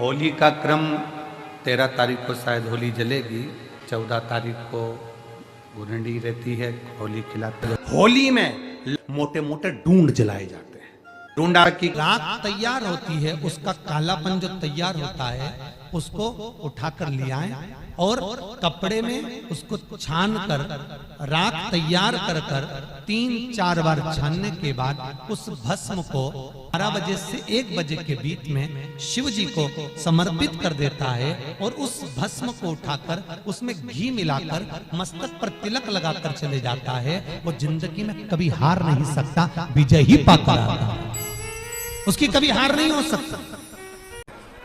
होली का क्रम 13 तारीख को शायद होली जलेगी, 14 तारीख को गुरंडी रहती है, होली खिलाते हैं। होली में मोटे मोटे डूंड जलाए जाते हैं। डूंडा की राख तैयार होती है, उसका कालापन जो तैयार होता है उसको उठाकर ले आए और कपड़े में उसको छान कर राख तैयार कर कर 3-4 बार छानने के बाद उस भस्म को 12 बजे से 1 बजे के बीच में शिव जी को समर्पित कर देता है और उस भस्म को उठाकर उसमें घी मिलाकर मस्तक पर तिलक लगाकर चले जाता है। वो जिंदगी में कभी हार नहीं सकता, विजय ही पाकर आता, उसकी कभी हार नहीं हो सकता।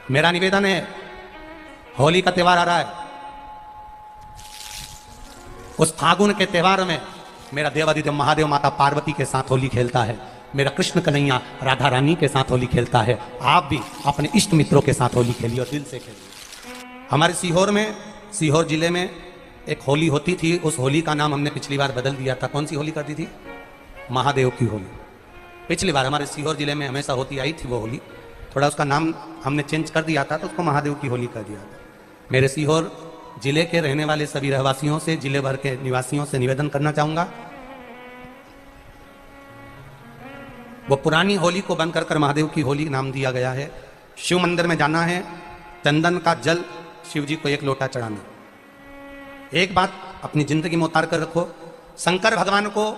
मेरा निवेदन है, होली का त्योहार आ रहा है, उस फागुन के त्योहार में मेरा देवादिदेव महादेव माता पार्वती के साथ होली खेलता है, मेरा कृष्ण कन्हैया राधा रानी के साथ होली खेलता है। आप भी अपने इष्ट मित्रों के साथ होली खेलिए और दिल से खेलिए। हमारे सीहोर जिले में एक होली होती थी, उस होली का नाम हमने पिछली बार बदल दिया था। कौन सी होली कर दी थी? महादेव की होली। पिछली बार हमारे सीहोर जिले में हमेशा होती आई थी वो होली, थोड़ा उसका नाम हमने चेंज कर दिया था तो उसको महादेव की होली कर दिया था। मेरे सीहोर जिले के रहने वाले सभी रहवासियों से, जिले भर के निवासियों से निवेदन करना चाहूंगा, वो पुरानी होली को बंद कर महादेव की होली नाम दिया गया है। शिव मंदिर में जाना है, चंदन का जल शिव जी को 1 लोटा चढ़ाना। एक बात अपनी जिंदगी में उतार कर रखो, शंकर भगवान को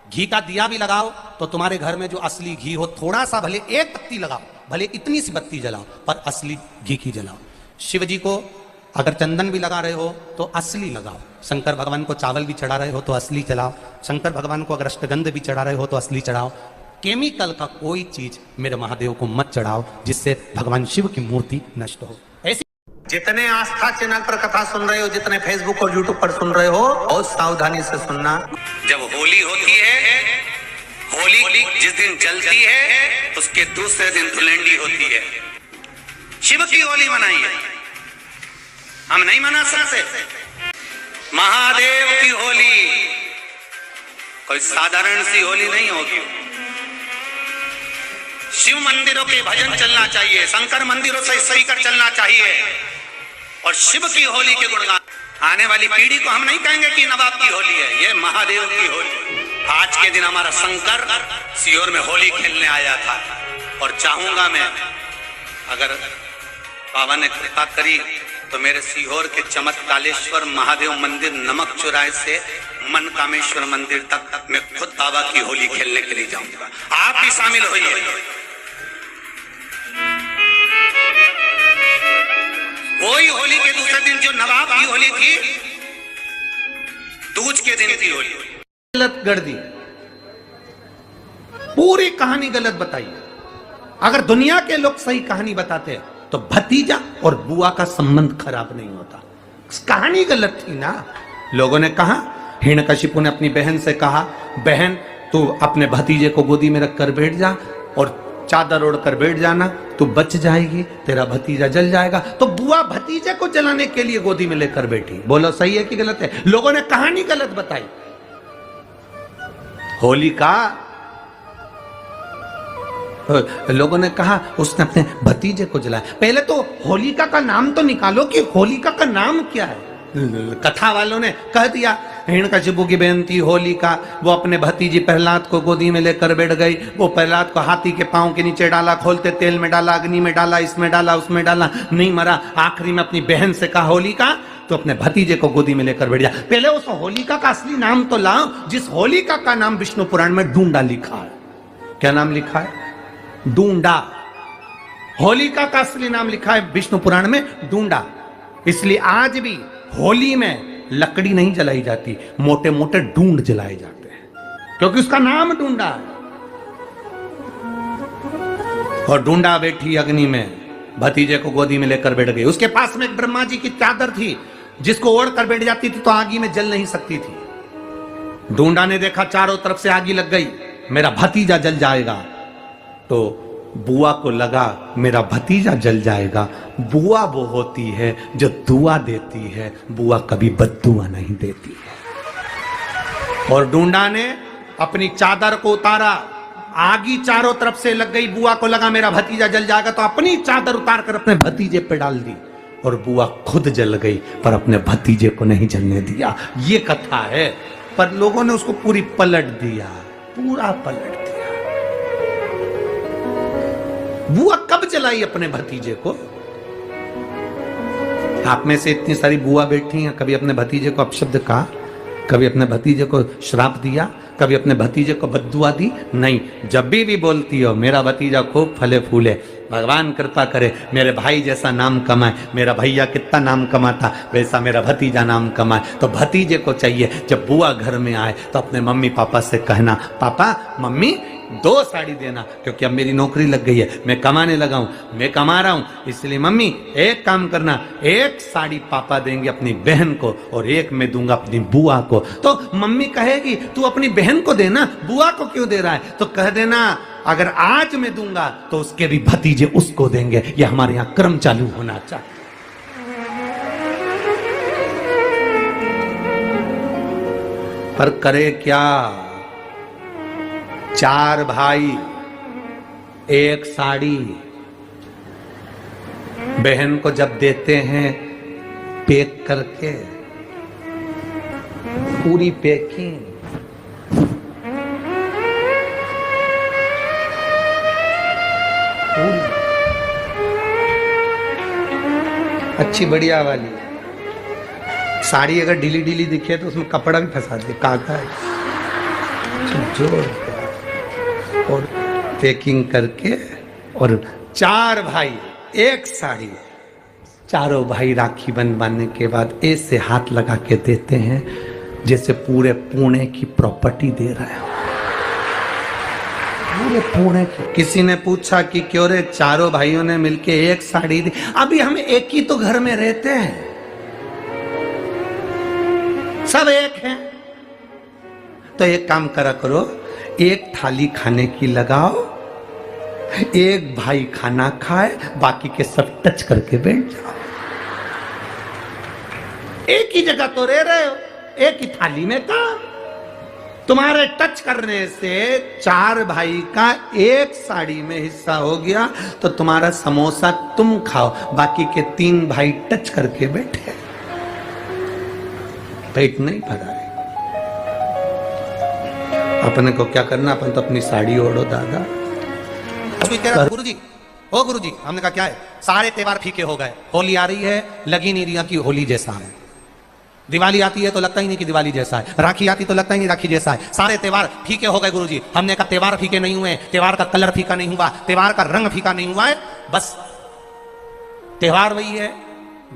घी का दिया भी लगाओ तो तुम्हारे घर में जो असली घी हो, थोड़ा सा भले 1 पत्ती लगाओ, भले इतनी सी बत्ती जलाओ, पर असली घी की जलाओ। शिव जी को अगर चंदन भी लगा रहे हो तो असली लगाओ। शंकर भगवान को चावल भी चढ़ा रहे हो तो असली चढ़ाओ। शंकर भगवान को अगर अष्टगंध भी चढ़ा रहे हो तो असली चढ़ाओ। केमिकल का कोई चीज मेरे महादेव को मत चढ़ाओ जिससे भगवान शिव की मूर्ति नष्ट हो। ऐसी जितने आस्था चैनल पर कथा सुन रहे हो, जितने फेसबुक और यूट्यूब पर सुन रहे हो, बहुत सावधानी से सुनना। जब होली होती है, होली जिस दिन जलती है उसके दूसरे दिन धुलंडी होती है। शिव की होली मनाइए, हम नहीं मना सकते। महादेव की होली कोई साधारण सी होली नहीं होगी। शिव मंदिरों के भजन चलना चाहिए, शंकर मंदिरों से सही कर चलना चाहिए और शिव की होली के गुणगान। आने वाली पीढ़ी को हम नहीं कहेंगे कि नवाब की होली है, ये महादेव की होली। आज के दिन हमारा शंकर सीहोर में होली खेलने आया था और चाहूंगा मैं, अगर बाबा ने कृपा करी तो मेरे सीहोर के चमत्कालेश्वर महादेव मंदिर नमक चौराहे से मन कामेश्वर मंदिर तक मैं खुद बाबा की होली खेलने के लिए जाऊंगा। आप भी शामिल होइए। वही होली के दूसरे दिन जो नवाब की होली थी, दूज के दिन की होली गलत कर दी, पूरी कहानी गलत बताई। अगर दुनिया के लोग सही कहानी बताते हैं तो भतीजा और बुआ का संबंध खराब नहीं होता। कहानी गलत थी ना। लोगों ने कहा, हिरण्यकशिपु ने अपनी बहन से कहा, बहन तू अपने भतीजे को गोदी में रखकर बैठ जा और चादर ओढ़कर बैठ जाना, तू बच जाएगी, तेरा भतीजा जल जाएगा। तो बुआ भतीजे को जलाने के लिए गोदी में लेकर बैठी। बोलो सही है कि गलत है? लोगों ने कहानी गलत बताई। होली का लोगों ने कहा उसने अपने भतीजे को जलाया। पहले तो होलिका का नाम तो निकालो कि होलिका का नाम क्या है। कथा वालों ने कह दिया हिरण्यकशिपु की बहन थी होलिका, वो अपने भतीजी प्रहलाद को गोदी में लेकर बैठ गई। वो प्रहलाद को हाथी के पांव के नीचे डाला, खोलते तेल में डाला, अग्नि में डाला, इसमें डाला, उसमें डाला, नहीं मरा। आखिरी में अपनी बहन से कहा होलिका, तो अपने भतीजे को गोदी में लेकर बैठ गया। पहले उस होलिका का असली नाम तो लाओ, जिस होलिका का नाम विष्णु पुराण में डूंडा लिखा है। क्या नाम लिखा है? डूंडा। होलिका का असली नाम लिखा है विष्णु पुराण में डूंडा। इसलिए आज भी होली में लकड़ी नहीं जलाई जाती, मोटे मोटे डूंड जलाए जाते हैं, क्योंकि उसका नाम डूंडा है। और डूंडा बैठी अग्नि में, भतीजे को गोदी में लेकर बैठ गई। उसके पास में एक ब्रह्मा जी की चादर थी, जिसको ओढ़ कर बैठ जाती थी तो आगी में जल नहीं सकती थी। डूंडा ने देखा चारों तरफ से आगी लग गई, मेरा भतीजा जल जाएगा। तो बुआ को लगा मेरा भतीजा जल जाएगा। बुआ वो होती है जो दुआ देती है, बुआ कभी बद्दुआ नहीं देती है। और डूंडा ने अपनी चादर को उतारा, आगी चारों तरफ से लग गई। बुआ को लगा मेरा भतीजा जल जाएगा, तो अपनी चादर उतार कर अपने भतीजे पे डाल दी और बुआ खुद जल गई पर अपने भतीजे को नहीं जलने दिया। ये कथा है, पर लोगों ने उसको पूरी पलट दिया, पूरा पलट दिया। बुआ कब जलाई अपने भतीजे को? आप में से इतनी सारी बुआ बैठी हैं, कभी अपने भतीजे को अपशब्द कहा? कभी अपने भतीजे को श्राप दिया? कभी अपने भतीजे को बद्दुआ दी? नहीं। जब भी बोलती हो मेरा भतीजा खूब फले फूले, भगवान कृपा करे मेरे भाई जैसा नाम कमाए, मेरा भैया कितना नाम कमाता वैसा मेरा भतीजा नाम कमाए, तो भतीजे को चाहिए जब बुआ घर में आए तो अपने मम्मी पापा से कहना, पापा मम्मी 2 साड़ी देना, क्योंकि अब मेरी नौकरी लग गई है, मैं कमाने लगा हूं, मैं कमा रहा हूं, इसलिए मम्मी एक काम करना, 1 साड़ी पापा देंगे अपनी बहन को और 1 मैं दूंगा अपनी बुआ को। तो मम्मी कहेगी तू अपनी बहन को देना, बुआ को क्यों दे रहा है? तो कह देना अगर आज मैं दूंगा तो उसके भी भतीजे उसको देंगे। यह हमारे यहां क्रम चालू होना चाहिए। पर करे क्या? 4 भाई 1 साड़ी बहन को जब देते हैं पैक करके, पूरी पैकिंग, अच्छी बढ़िया वाली साड़ी। अगर ढीली ढीली दिखे तो उसमें कपड़ा भी फंसा दे, काटा है जोड़ और पैकिंग करके, और 4 भाई 1 साड़ी। चारों भाई राखी बनवाने के बाद ऐसे हाथ लगा के देते हैं जैसे पूरे पुणे की प्रॉपर्टी दे रहे हो, पूरे पुणे की। किसी ने पूछा कि क्यों रे चारों भाइयों ने मिलके 1 साड़ी दी? अभी हम एक ही तो घर में रहते हैं, सब एक हैं। तो एक काम करा करो, 1 थाली खाने की लगाओ, 1 भाई खाना खाए, बाकी के सब टच करके बैठ जाओ। एक ही जगह तो रह रहे हो, एक ही थाली में काम। तुम्हारे टच करने से 4 भाई का 1 साड़ी में हिस्सा हो गया, तो तुम्हारा समोसा तुम खाओ, बाकी के 3 भाई टच करके बैठे, पेट नहीं भरा है। अपने को क्या करना, अपन तो अपनी साड़ी ओढ़ो दादा। अभी कह रहा गुरुजी, ओ गुरुजी, हमने कहा क्या है? सारे त्योहार फीके हो गए, होली आ रही है, लगी नहीं रही कि होली जैसा है। दिवाली आती है तो लगता ही नहीं कि दिवाली जैसा है, राखी आती तो लगता ही नहीं राखी जैसा है। सारे त्योहार फीके हो गए गुरुजी। हमने कहा त्योहार फीके नहीं हुए, त्योहार का कलर फीका नहीं हुआ, त्योहार का रंग फीका नहीं हुआ है, बस त्योहार वही है,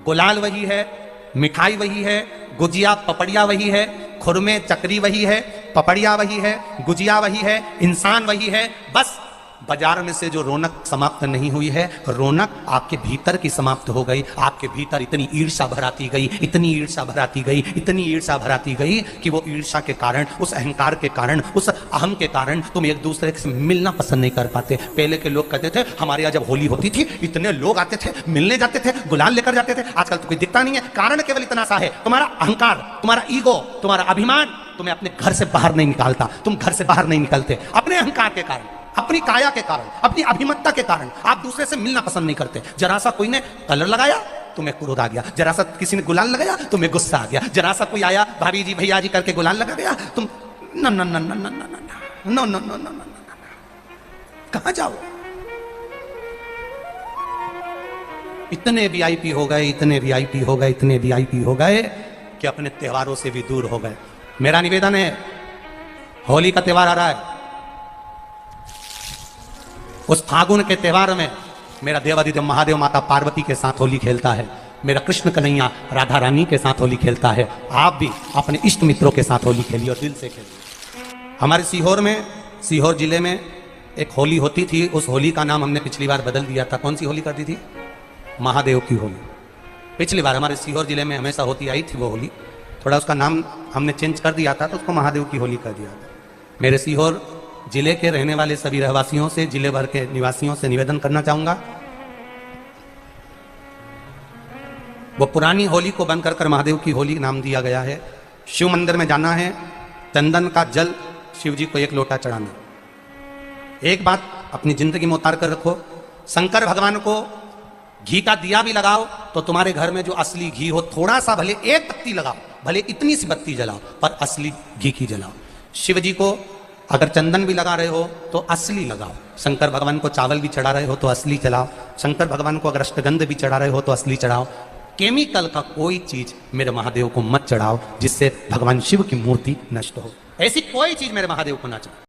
गुलाल वही है, मिठाई वही है, गुजिया पपड़िया वही है, खुरमे चकरी वही है, पपड़िया वही है, गुजिया वही है, इंसान वही है। बस बाजार में से जो रौनक समाप्त नहीं हुई है, रौनक आपके भीतर की समाप्त हो गई। आपके भीतर इतनी ईर्ष्या भराती गई, इतनी ईर्ष्या भराती गई, इतनी ईर्ष्या भराती गई कि वो ईर्ष्या के कारण, उस अहंकार के कारण, उस अहम के कारण तुम एक दूसरे से मिलना पसंद नहीं कर पाते। पहले के लोग कहते थे हमारे यहाँ जब होली होती थी इतने लोग आते थे, मिलने जाते थे, गुलाल लेकर जाते थे। आजकल तो कोई दिखता नहीं है। कारण केवल इतना सा है, तुम्हारा अहंकार, तुम्हारा ईगो, तुम्हारा अभिमान तुम्हें अपने घर से बाहर नहीं निकालता। तुम घर से बाहर नहीं निकलते अपने अहंकार के कारण, अपनी काया के कारण, अपनी अभिमतता के कारण। आप दूसरे से मिलना पसंद नहीं करते। जरा सा कोई ने कलर लगाया तुम्हें क्रोध आ गया, जरा सा किसी ने गुलाल लगाया तुम्हें गुस्सा आ गया, जरा सा कोई आया भाभी जी भैया जी करके गुलाल लगा गया, तुम न न न न न न न न न, कहां जाओ? इतने वीआईपी हो गए, इतने वीआईपी हो गए, इतने वीआईपी हो गए कि अपने त्योहारों से भी दूर हो गए। मेरा निवेदन है, होली का त्योहार आ रहा है, उस फागुन के त्योहार में मेरा देवाधिदेव महादेव माता पार्वती के साथ होली खेलता है, मेरा कृष्ण कन्हैया राधा रानी के साथ होली खेलता है। आप भी अपने इष्ट मित्रों के साथ होली खेलिए और दिल से खेलिए। हमारे सीहोर में, सीहोर जिले में एक होली होती थी। उस होली का नाम हमने पिछली बार बदल दिया था। कौन सी होली कर दी थी? महादेव की होली। पिछली बार हमारे सीहोर जिले में हमेशा होती आई थी वो होली, थोड़ा उसका नाम हमने चेंज कर दिया था तो उसको महादेव की होली कर दिया था। मेरे सीहोर जिले के रहने वाले सभी रहवासियों से, जिले भर के निवासियों से निवेदन करना चाहूंगा, वो पुरानी होली को बंद कर महादेव की होली नाम दिया गया है। शिव मंदिर में जाना है, चंदन का जल शिव जी को 1 लोटा चढ़ाना, एक बात अपनी जिंदगी में उतार कर रखो, शंकर भगवान को घी का दिया भी लगाओ तो तुम्हारे घर में जो असली घी हो, थोड़ा सा भले एक पत्ती लगाओ, भले इतनी सी बत्ती जलाओ, पर असली घी की जलाओ। शिव जी को अगर चंदन भी लगा रहे हो तो असली लगाओ। शंकर भगवान को चावल भी चढ़ा रहे हो तो असली चढ़ाओ। शंकर भगवान को अगर अष्टगंध भी चढ़ा रहे हो तो असली चढ़ाओ। केमिकल का कोई चीज मेरे महादेव को मत चढ़ाओ जिससे भगवान शिव की मूर्ति नष्ट हो। ऐसी कोई चीज मेरे महादेव को ना चढ़ाओ।